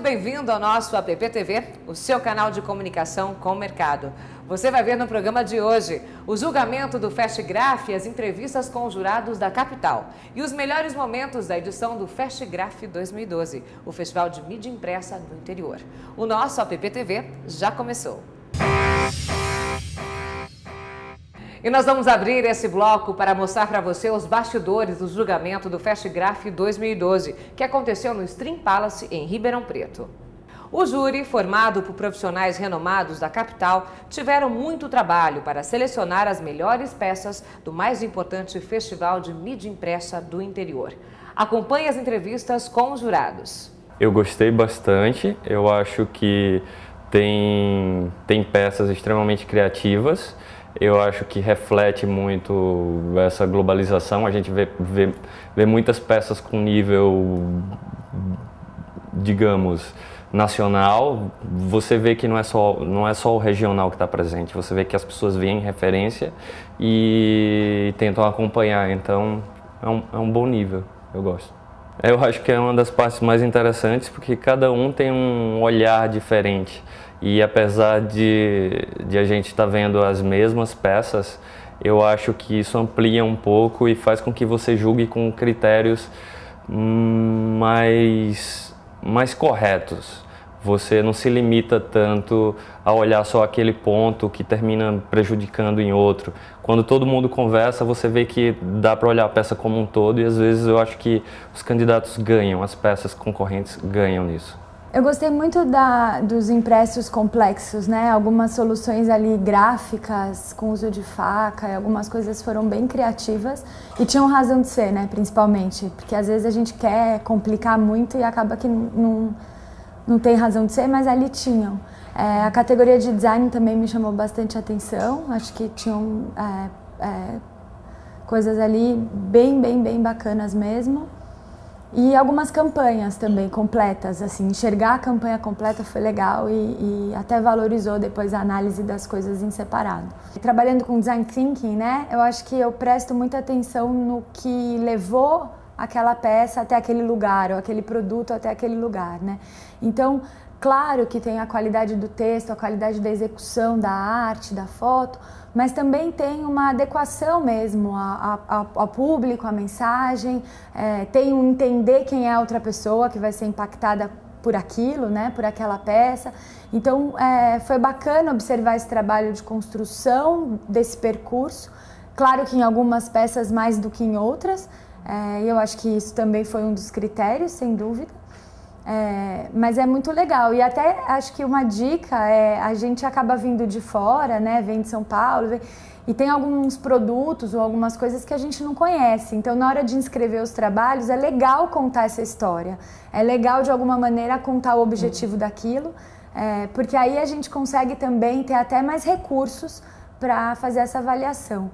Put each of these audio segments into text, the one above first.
bem-vindo ao nosso App TV, o seu canal de comunicação com o mercado. Você vai ver no programa de hoje o julgamento do FestGraph e as entrevistas com os jurados da capital e os melhores momentos da edição do FestGraph 2012, o Festival de Mídia Impressa do Interior. O nosso App TV já começou. E nós vamos abrir esse bloco para mostrar para você os bastidores do julgamento do FestGraph 2012, que aconteceu no Stream Palace, em Ribeirão Preto. O júri, formado por profissionais renomados da capital, tiveram muito trabalho para selecionar as melhores peças do mais importante festival de mídia impressa do interior. Acompanhe as entrevistas com os jurados. Eu gostei bastante, eu acho que tem peças extremamente criativas. Eu acho que reflete muito essa globalização. A gente vê muitas peças com nível, digamos, nacional. Você vê que não é só o regional que está presente. Você vê que as pessoas veem referência e tentam acompanhar. Então, é um bom nível. Eu gosto. Eu acho que é uma das partes mais interessantes, porque cada um tem um olhar diferente. E apesar de a gente estar vendo as mesmas peças, eu acho que isso amplia um pouco e faz com que você julgue com critérios mais corretos. Você não se limita tanto a olhar só aquele ponto que termina prejudicando em outro. Quando todo mundo conversa, você vê que dá para olhar a peça como um todo e às vezes eu acho que os candidatos ganham, as peças concorrentes ganham nisso. Eu gostei muito dos impressos complexos, né? Algumas soluções ali gráficas, com uso de faca, e algumas coisas foram bem criativas e tinham razão de ser, né? Principalmente, porque às vezes a gente quer complicar muito e acaba que não tem razão de ser, mas ali tinham. A categoria de design também me chamou bastante atenção, acho que tinham coisas ali bem bacanas mesmo. E algumas campanhas também completas, assim, enxergar a campanha completa foi legal e até valorizou depois a análise das coisas em separado. Trabalhando com design thinking, né, eu acho que eu presto muita atenção no que levou aquela peça até aquele lugar, ou aquele produto até aquele lugar, né. Então, claro que tem a qualidade do texto, a qualidade da execução, da arte, da foto, mas também tem uma adequação mesmo ao público, à mensagem, tem um entender quem é a outra pessoa que vai ser impactada por aquilo, né, por aquela peça. Então, foi bacana observar esse trabalho de construção desse percurso. Claro que em algumas peças mais do que em outras, eu acho que isso também foi um dos critérios, sem dúvida. Mas é muito legal e até acho que uma dica a gente acaba vindo de fora, né, vem de São Paulo e tem alguns produtos ou algumas coisas que a gente não conhece, então na hora de inscrever os trabalhos é legal contar essa história, é legal de alguma maneira contar o objetivo daquilo, porque aí a gente consegue também ter até mais recursos para fazer essa avaliação.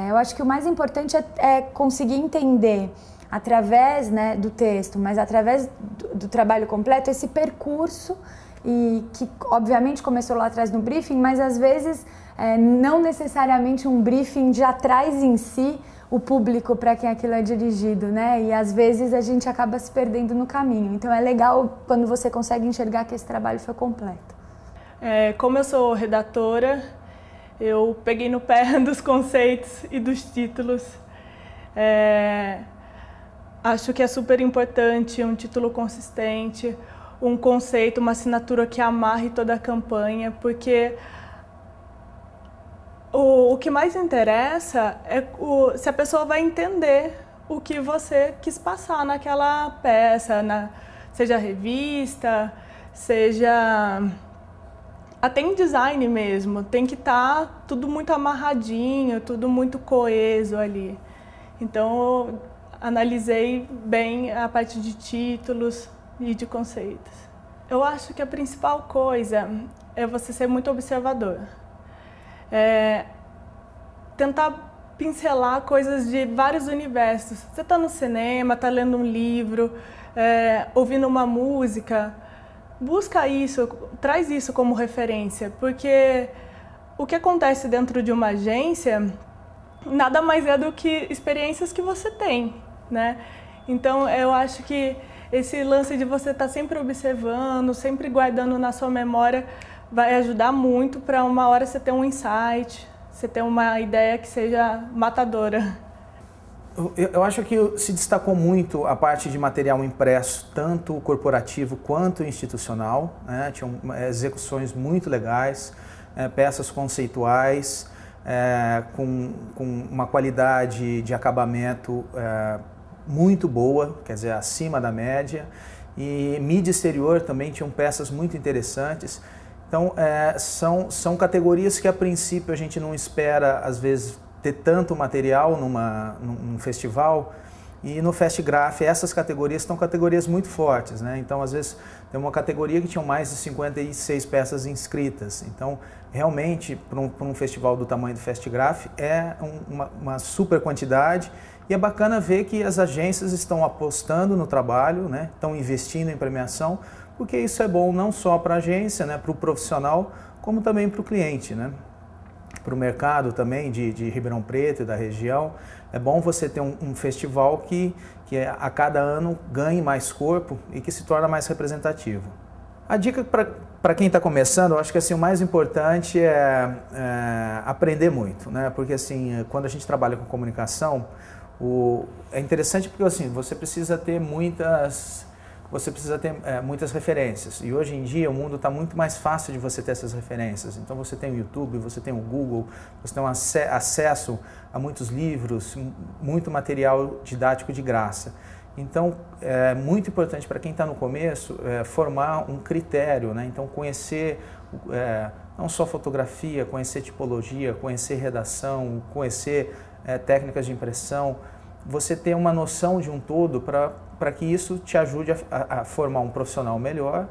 Eu acho que o mais importante é conseguir entender através, né, do texto, mas através do trabalho completo, esse percurso, e que obviamente começou lá atrás no briefing, mas às vezes não necessariamente um briefing já traz em si o público para quem aquilo é dirigido, né? E às vezes a gente acaba se perdendo no caminho. Então é legal quando você consegue enxergar que esse trabalho foi completo. Como eu sou redatora, eu peguei no pé dos conceitos e dos títulos. Acho que é super importante um título consistente, um conceito, uma assinatura que amarre toda a campanha, porque o que mais interessa é se a pessoa vai entender o que você quis passar naquela peça, seja revista, seja até em design mesmo. Tem que estar tudo muito amarradinho, tudo muito coeso ali. Então, analisei bem a parte de títulos e de conceitos. Eu acho que a principal coisa é você ser muito observador. Tentar pincelar coisas de vários universos. Você está no cinema, está lendo um livro, ouvindo uma música, busca isso, traz isso como referência, porque o que acontece dentro de uma agência nada mais é do que experiências que você tem, né? Então, eu acho que esse lance de você estar sempre observando, sempre guardando na sua memória, vai ajudar muito para uma hora você ter um insight, você ter uma ideia que seja matadora. Eu acho que se destacou muito a parte de material impresso, tanto corporativo quanto institucional, né? Tinham execuções muito legais, peças conceituais, com uma qualidade de acabamento muito boa, quer dizer, acima da média. E mídia exterior também tinham peças muito interessantes. Então, são categorias que a princípio a gente não espera, às vezes, ter tanto material num festival, e no FestGraph essas categorias são categorias muito fortes, né? Então, às vezes, tem uma categoria que tinha mais de 56 peças inscritas. Então, realmente, para um festival do tamanho do FestGraph, é uma super quantidade, e é bacana ver que as agências estão apostando no trabalho, né? Estão investindo em premiação, porque isso é bom não só para a agência, né? Para o profissional, como também para o cliente, né? Para o mercado também de Ribeirão Preto e da região. É bom você ter um festival que a cada ano ganhe mais corpo e que se torna mais representativo. A dica para quem está começando, eu acho que assim, o mais importante é aprender muito, né? Porque assim, quando a gente trabalha com comunicação, é interessante porque assim, você precisa ter muitas referências, e hoje em dia o mundo está muito mais fácil de você ter essas referências. Então você tem o YouTube, você tem o Google, você tem acesso a muitos livros, muito material didático de graça. Então é muito importante para quem está no começo formar um critério, né? Então conhecer não só fotografia, conhecer tipologia, conhecer redação, conhecer técnicas de impressão, você ter uma noção de um todo para que isso te ajude a formar um profissional melhor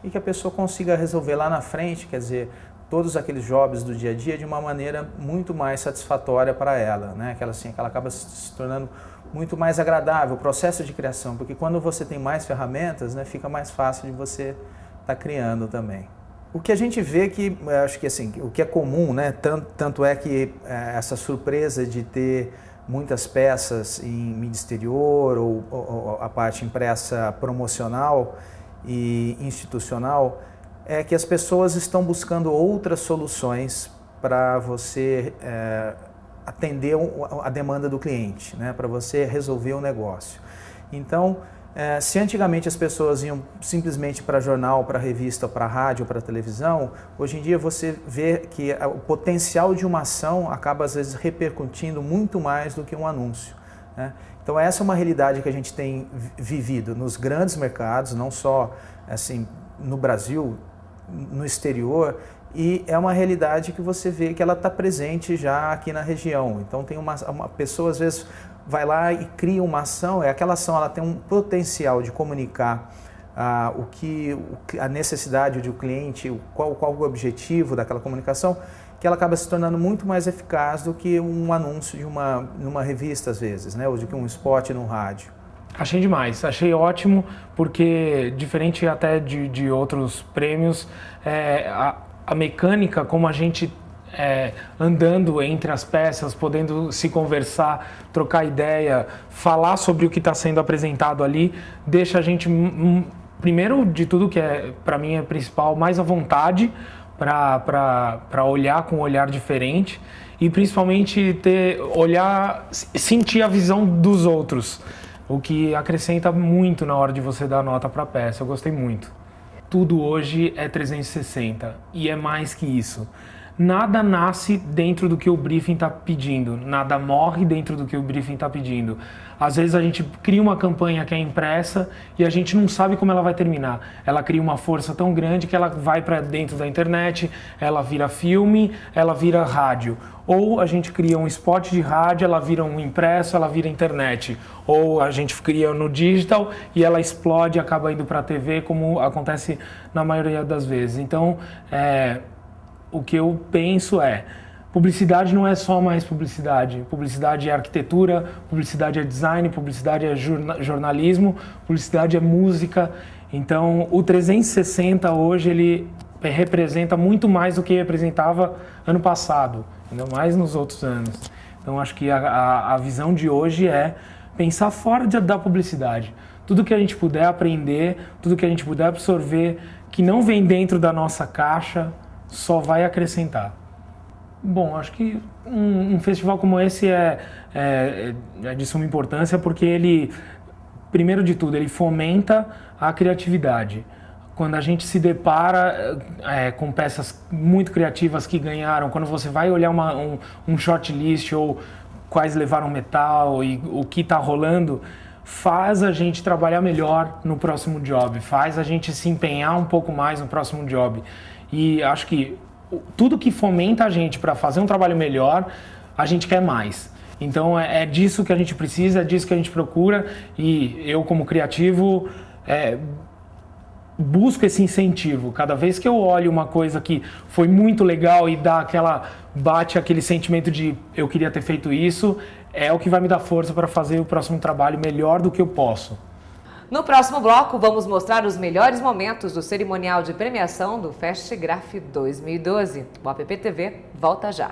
e que a pessoa consiga resolver lá na frente, quer dizer, todos aqueles jobs do dia a dia de uma maneira muito mais satisfatória para ela, né? Que ela acaba se tornando muito mais agradável o processo de criação, porque quando você tem mais ferramentas, né, fica mais fácil de você estar criando também. O que a gente vê que, acho que assim, o que é comum, né, tanto é que essa surpresa de ter muitas peças em mídia exterior ou a parte impressa promocional e institucional, é que as pessoas estão buscando outras soluções para você atender a demanda do cliente, né? Para você resolver o negócio. Então, se antigamente as pessoas iam simplesmente para jornal, para revista, para rádio, para televisão, hoje em dia você vê que o potencial de uma ação acaba às vezes repercutindo muito mais do que um anúncio, né? Então essa é uma realidade que a gente tem vivido nos grandes mercados, não só assim no Brasil, no exterior, e é uma realidade que você vê que ela está presente já aqui na região. Então tem uma pessoa às vezes vai lá e cria uma ação, aquela ação ela tem um potencial de comunicar a necessidade do cliente, qual o objetivo daquela comunicação, que ela acaba se tornando muito mais eficaz do que um anúncio numa revista às vezes, né? Ou do que um spot no rádio. Achei demais, achei ótimo, porque diferente até de outros prêmios, a mecânica, como a gente andando entre as peças, podendo se conversar, trocar ideia, falar sobre o que está sendo apresentado ali, deixa a gente, primeiro de tudo, que para mim é principal, mais à vontade para olhar com um olhar diferente e principalmente sentir a visão dos outros, o que acrescenta muito na hora de você dar nota para a peça. Eu gostei muito. Tudo hoje é 360 e é mais que isso. Nada nasce dentro do que o briefing está pedindo, nada morre dentro do que o briefing está pedindo. Às vezes a gente cria uma campanha que é impressa e a gente não sabe como ela vai terminar. Ela cria uma força tão grande que ela vai para dentro da internet, ela vira filme, ela vira rádio. Ou a gente cria um spot de rádio, ela vira um impresso, ela vira internet. Ou a gente cria no digital e ela explode e acaba indo para a TV, como acontece na maioria das vezes. Então, o que eu penso publicidade não é só mais publicidade. Publicidade é arquitetura, publicidade é design, publicidade é jornalismo, publicidade é música. Então, o 360 hoje, ele representa muito mais do que representava ano passado, ainda mais nos outros anos. Então, acho que a visão de hoje é pensar fora da publicidade. tudo que a gente puder aprender, tudo que a gente puder absorver, que não vem dentro da nossa caixa, só vai acrescentar. Bom, acho que um festival como esse é de suma importância porque ele, primeiro de tudo, ele fomenta a criatividade. Quando a gente se depara com peças muito criativas que ganharam, quando você vai olhar um shortlist ou quais levaram metal e o que está rolando, faz a gente trabalhar melhor no próximo job, faz a gente se empenhar um pouco mais no próximo job. E acho que tudo que fomenta a gente para fazer um trabalho melhor, a gente quer mais. Então é disso que a gente precisa, é disso que a gente procura, e eu como criativo busco esse incentivo. Cada vez que eu olho uma coisa que foi muito legal e bate aquele sentimento de eu queria ter feito isso, é o que vai me dar força para fazer o próximo trabalho melhor do que eu posso. No próximo bloco, vamos mostrar os melhores momentos do cerimonial de premiação do FestGraf 2012. O AppTV volta já.